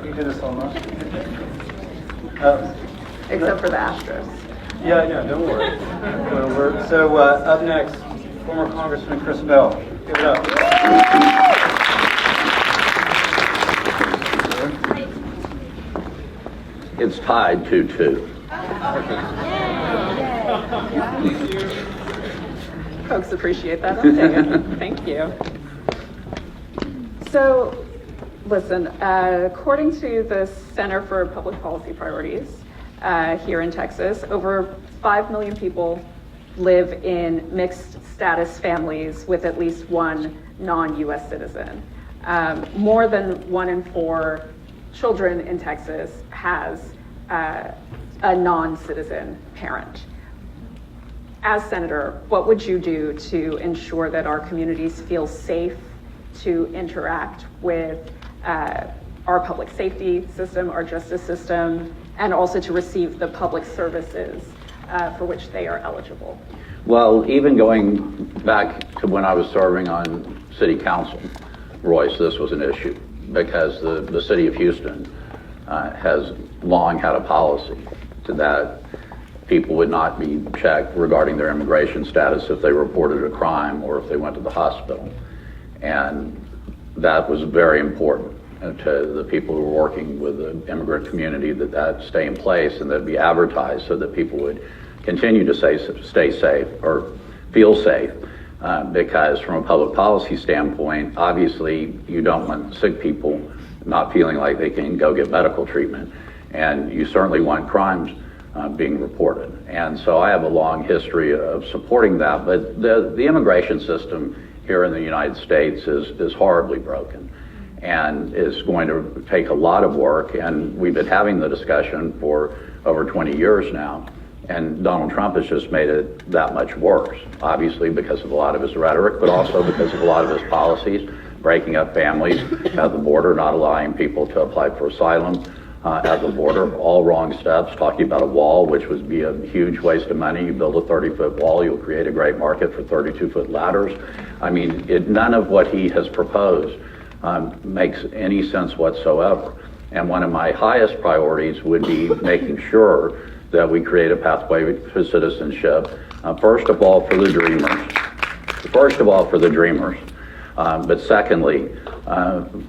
You did this almost. Except for the asterisk. Yeah, don't worry. So up next, former Congressman Chris Bell. Give it up. It's tied 2-2. Folks appreciate that. I'll take it. Thank you. So, listen, according to the Center for Public Policy Priorities here in Texas, over 5 million people live in mixed status families with at least one non-US citizen. More than 1 in 4 children in Texas has a non-citizen parent. As Senator, what would you do to ensure that our communities feel safe to interact with our public safety system, our justice system, and also to receive the public services for which they are eligible? Well, even going back to when I was serving on city council, Royce, this was an issue because the city of Houston has long had a policy to that people would not be checked regarding their immigration status if they reported a crime or if they went to the hospital. And that was very important to the people who were working with the immigrant community that stay in place and that be advertised so that people would continue to stay safe or feel safe. Because from a public policy standpoint, obviously you don't want sick people not feeling like they can go get medical treatment. And you certainly want crimes being reported. And so I have a long history of supporting that, but the immigration system here in the United States is horribly broken and is going to take a lot of work, and we've been having the discussion for over 20 years now, and Donald Trump has just made it that much worse, obviously because of a lot of his rhetoric, but also because of a lot of his policies, breaking up families at the border, not allowing people to apply for asylum at the border, all wrong steps, talking about a wall, which would be a huge waste of money. You build a 30-foot wall, you'll create a great market for 32-foot ladders. I mean, none of what he has proposed makes any sense whatsoever. And one of my highest priorities would be making sure that we create a pathway to citizenship, first of all for the dreamers, but secondly,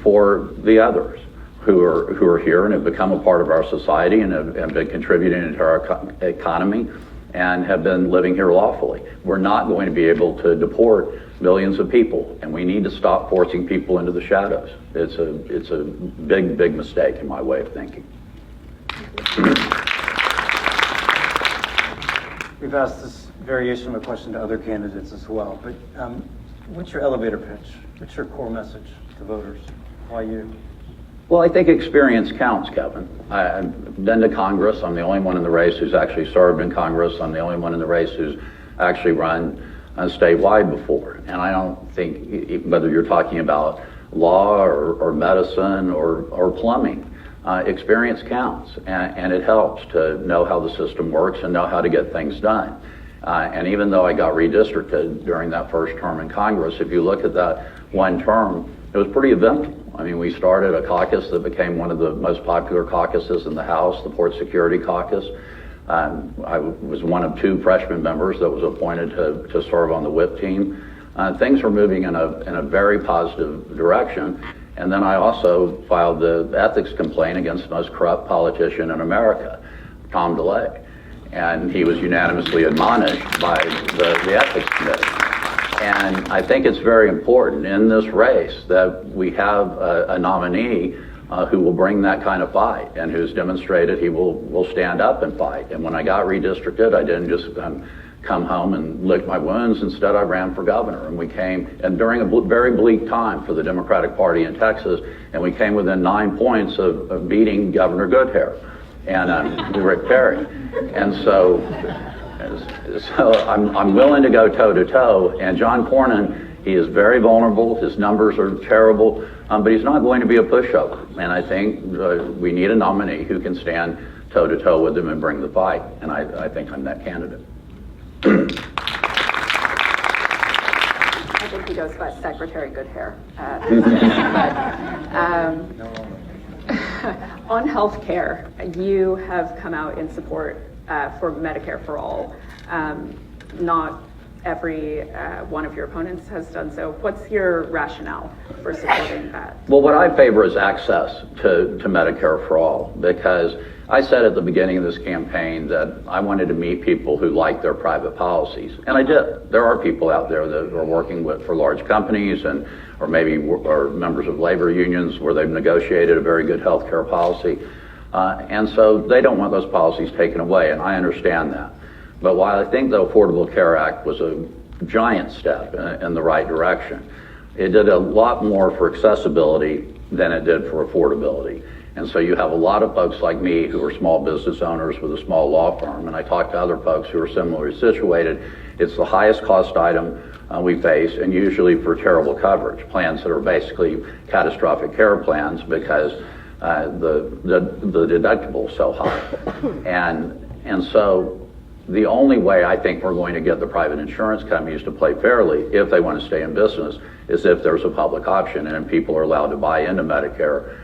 for the others who are here and have become a part of our society and have been contributing to our economy and have been living here lawfully. We're not going to be able to deport millions of people, and we need to stop forcing people into the shadows. It's a big mistake in my way of thinking. We've asked this variation of a question to other candidates as well, but what's your elevator pitch? What's your core message to voters? Why you? Well, I think experience counts, Kevin. I've been to Congress. I'm the only one in the race who's actually served in Congress. I'm the only one in the race who's actually run statewide before. And I don't think, whether you're talking about law or medicine or plumbing, experience counts. And it helps to know how the system works and know how to get things done. And even though I got redistricted during that first term in Congress, if you look at that one term, it was pretty eventful. I mean, we started a caucus that became one of the most popular caucuses in the House, the Port Security Caucus. I was one of 2 freshman members that was appointed to serve on the whip team. Things were moving in a very positive direction. And then I also filed the ethics complaint against the most corrupt politician in America, Tom DeLay. And he was unanimously admonished by the ethics committee. And I think it's very important in this race that we have a nominee who will bring that kind of fight and who's demonstrated he will stand up and fight. And when I got redistricted, I didn't just come home and lick my wounds. Instead, I ran for governor. And we came, and during a very bleak time for the Democratic Party in Texas, and we came within 9 points of beating Governor Goodhair and Rick Perry. And so I'm willing to go toe-to-toe, and John Cornyn, he is very vulnerable, his numbers are terrible, but he's not going to be a pushover, and I think we need a nominee who can stand toe-to-toe with him and bring the fight, and I think I'm that candidate. I think he goes by Secretary Goodhair. On healthcare, you have come out in support for Medicare for all. Not every one of your opponents has done so. What's your rationale for supporting that? Well, what I favor is access to Medicare for all, because I said at the beginning of this campaign that I wanted to meet people who like their private policies, and I did. There are people out there that are working for large companies or maybe are members of labor unions where they've negotiated a very good health care policy, and so they don't want those policies taken away, and I understand that. But while I think the Affordable Care Act was a giant step in the right direction, it did a lot more for accessibility than it did for affordability. And so you have a lot of folks like me who are small business owners with a small law firm, and I talk to other folks who are similarly situated. It's the highest cost item we face, and usually for terrible coverage, plans that are basically catastrophic care plans because the deductible is so high. And so the only way I think we're going to get the private insurance companies to play fairly, if they want to stay in business, is if there's a public option and people are allowed to buy into Medicare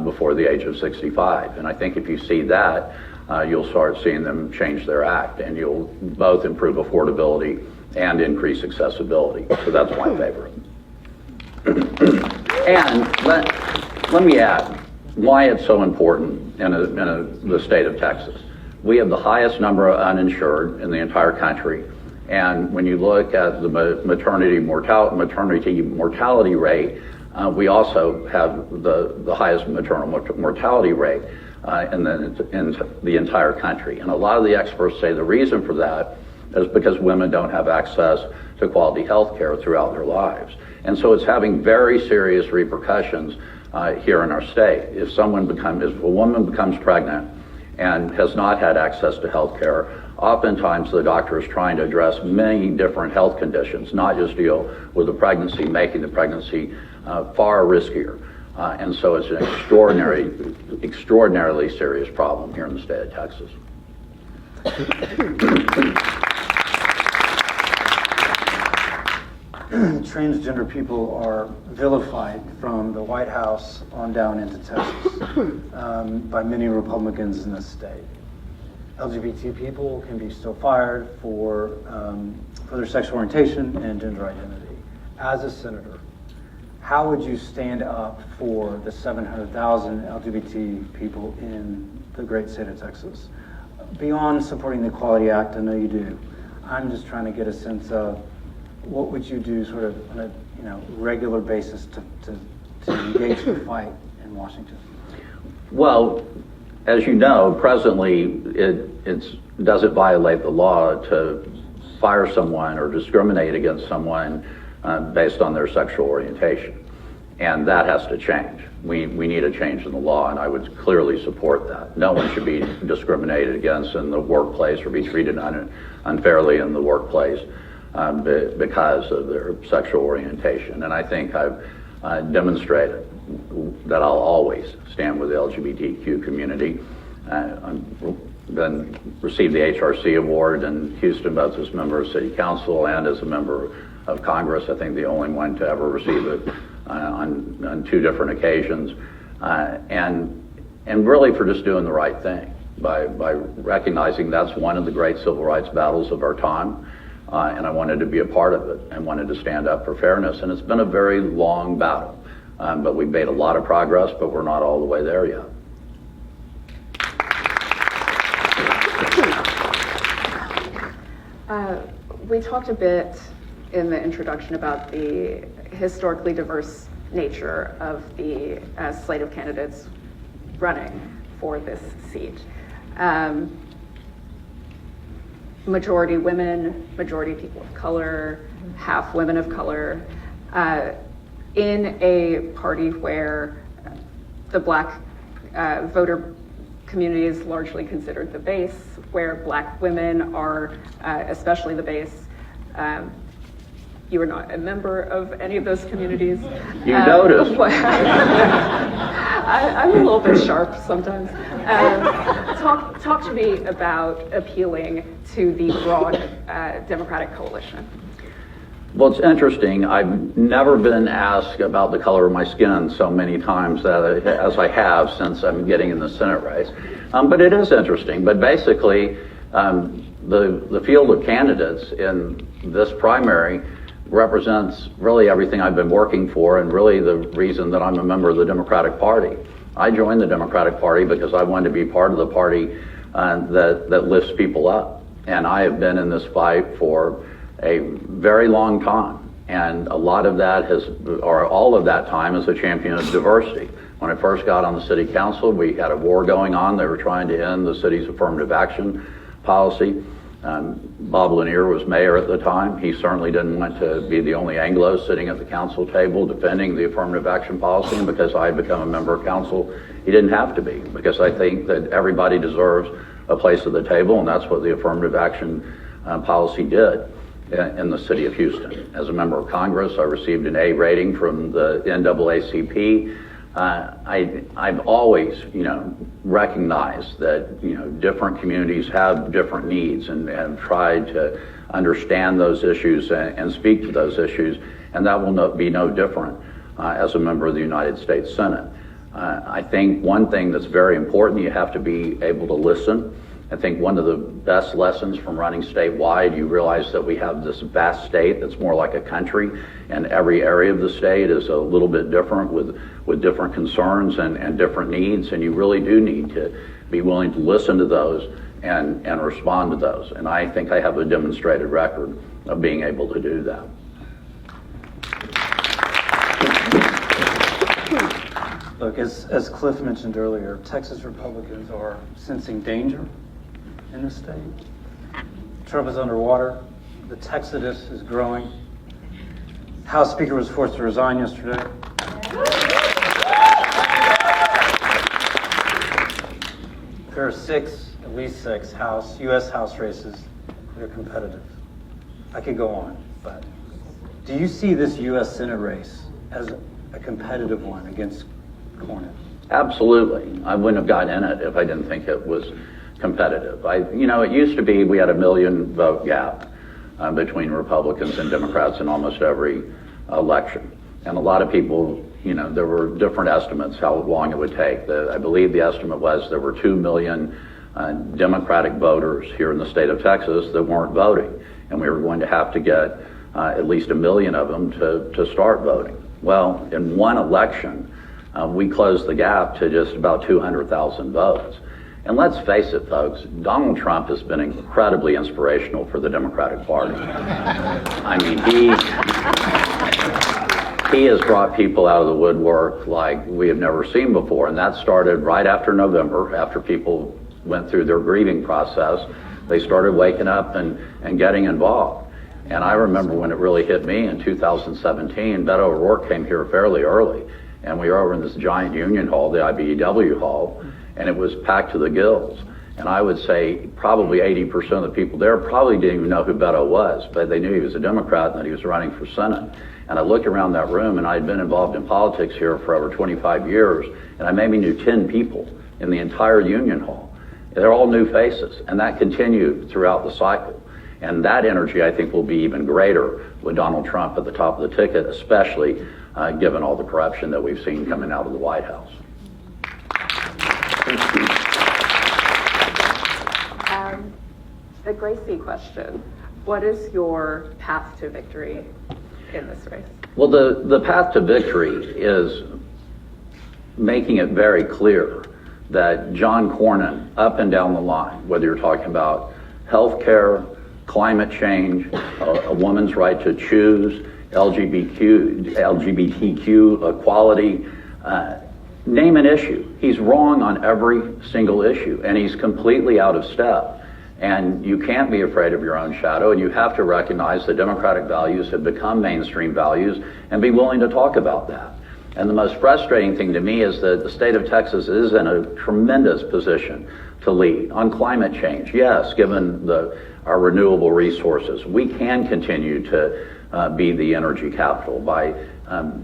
before the age of 65. And I think if you see that, you'll start seeing them change their act, and you'll both improve affordability and increase accessibility. So that's my favorite. And let me add why it's so important in the state of Texas. We have the highest number of uninsured in the entire country, and when you look at the maternity mortality rate, we also have the highest maternal mortality rate in the entire country. And a lot of the experts say the reason for that is because women don't have access to quality health care throughout their lives. And so it's having very serious repercussions here in our state. If a woman becomes pregnant and has not had access to health care, oftentimes the doctor is trying to address many different health conditions, not just deal with the pregnancy, making the pregnancy far riskier. And so it's an extraordinarily serious problem here in the state of Texas. Transgender people are vilified from the White House on down into Texas by many Republicans in this state. LGBT people can be still fired for their sexual orientation and gender identity. As a senator, how would you stand up for the 700,000 LGBT people in the great state of Texas? Beyond supporting the Equality Act, I know you do. I'm just trying to get a sense of what would you do sort of on a regular basis to engage the fight in Washington? Well, as you know, presently it doesn't violate the law to fire someone or discriminate against someone based on their sexual orientation. And that has to change. We need a change in the law, and I would clearly support that. No one should be discriminated against in the workplace or be treated unfairly in the workplace because of their sexual orientation. And I think I've demonstrated that I'll always stand with the LGBTQ community. Then received the HRC award in Houston, both as a member of City Council and as a member of Congress. I think the only one to ever receive it on two different occasions, and really for just doing the right thing by recognizing that's one of the great civil rights battles of our time, and I wanted to be a part of it and wanted to stand up for fairness. And it's been a very long battle, but we've made a lot of progress, but we're not all the way there yet. We talked a bit in the introduction about the historically diverse nature of the slate of candidates running for this seat. Majority women, majority people of color, half women of color, in a party where the Black voter community is largely considered the base, where Black women are especially the base. You are not a member of any of those communities. You noticed. I'm a little bit sharp sometimes. Talk to me about appealing to the broad Democratic coalition. Well, it's interesting. I've never been asked about the color of my skin so many times as I have since I'm getting in the Senate race. But it is interesting. But basically, the field of candidates in this primary represents really everything I've been working for and really the reason that I'm a member of the Democratic Party. I joined the Democratic Party because I wanted to be part of the party that lifts people up. And I have been in this fight for a very long time. And a lot of that all of that time is a champion of diversity. When I first got on the city council, we had a war going on. They were trying to end the city's affirmative action policy. Bob Lanier was mayor at the time. He certainly didn't want to be the only Anglo sitting at the council table defending the affirmative action policy, and because I had become a member of council, he didn't have to be, because I think that everybody deserves a place at the table, and that's what the affirmative action policy did in the city of Houston. As a member of Congress, I received an A rating from the NAACP. I've always, recognized that, different communities have different needs and tried to understand those issues and speak to those issues, and that will be no different as a member of the United States Senate. I think one thing that's very important, you have to be able to listen. I think one of the best lessons from running statewide, you realize that we have this vast state that's more like a country, and every area of the state is a little bit different with different concerns and different needs, and you really do need to be willing to listen to those and respond to those. And I think I have a demonstrated record of being able to do that. Look, as Cliff mentioned earlier, Texas Republicans are sensing danger in the state. Trump is underwater. The Texodus is growing. House Speaker was forced to resign yesterday. There are at least six U.S. House races that are competitive. I could go on, but do you see this U.S. Senate race as a competitive one against Cornyn? Absolutely. I wouldn't have gotten in it if I didn't think it was competitive. It used to be we had a 1 million vote gap between Republicans and Democrats in almost every election. And a lot of people, there were different estimates how long it would take. I believe the estimate was there were 2 million Democratic voters here in the state of Texas that weren't voting. And we were going to have to get at least 1 million of them to start voting. Well, in one election, we closed the gap to just about 200,000 votes. And let's face it, folks, Donald Trump has been incredibly inspirational for the Democratic Party. I mean, he has brought people out of the woodwork like we have never seen before. And that started right after November, after people went through their grieving process. They started waking up and getting involved. And I remember when it really hit me in 2017, Beto O'Rourke came here fairly early. And we were over in this giant union hall, the IBEW hall, and it was packed to the gills. And I would say probably 80% of the people there probably didn't even know who Beto was, but they knew he was a Democrat and that he was running for Senate. And I looked around that room, and I had been involved in politics here for over 25 years, and I maybe knew 10 people in the entire union hall. They're all new faces, and that continued throughout the cycle. And that energy, I think, will be even greater with Donald Trump at the top of the ticket, especially given all the corruption that we've seen coming out of the White House. The Gracie question. What is your path to victory in this race? Well, the path to victory is making it very clear that John Cornyn, up and down the line, whether you're talking about health care, climate change, a woman's right to choose, LGBTQ equality, name an issue. He's wrong on every single issue, and he's completely out of step. And you can't be afraid of your own shadow, and you have to recognize that democratic values have become mainstream values and be willing to talk about that. And the most frustrating thing to me is that the state of Texas is in a tremendous position to lead on climate change. Yes, given our renewable resources, we can continue to be the energy capital by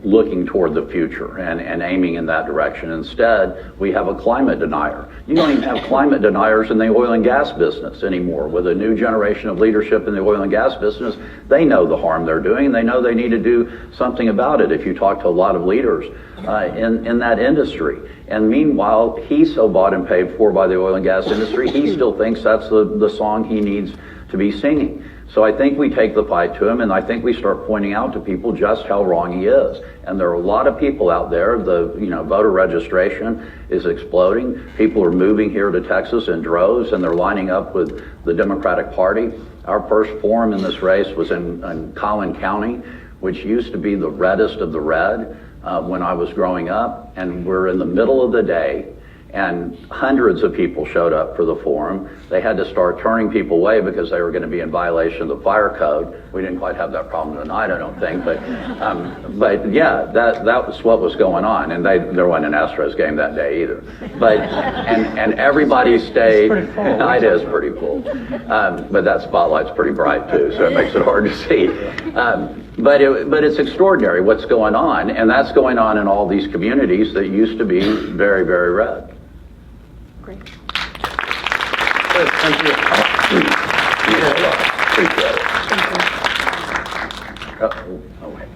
looking toward the future and aiming in that direction. Instead, we have a climate denier. You don't even have climate deniers in the oil and gas business anymore. With a new generation of leadership in the oil and gas business, they know the harm they're doing, and they know they need to do something about it. If you talk to a lot of leaders in that industry. And meanwhile, he's so bought and paid for by the oil and gas industry, he still thinks that's the song he needs to be singing. So I think we take the fight to him, and I think we start pointing out to people just how wrong he is. And there are a lot of people out there. The voter registration is exploding. People are moving here to Texas in droves, and they're lining up with the Democratic Party. Our first forum in this race was in Collin County, which used to be the reddest of the red when I was growing up. And we're in the middle of the day, and hundreds of people showed up for the forum. They had to start turning people away because they were going to be in violation of the fire code. We didn't quite have that problem tonight, I don't think, but yeah, that was what was going on. And there wasn't an Astros game that day either. But and everybody stayed. It's pretty full. It is pretty full, but that spotlight's pretty bright too, so it makes it hard to see. But it's extraordinary what's going on, and that's going on in all these communities that used to be very, very red. Great. Good, thank you. Appreciate it. Thank you. Oh, wait.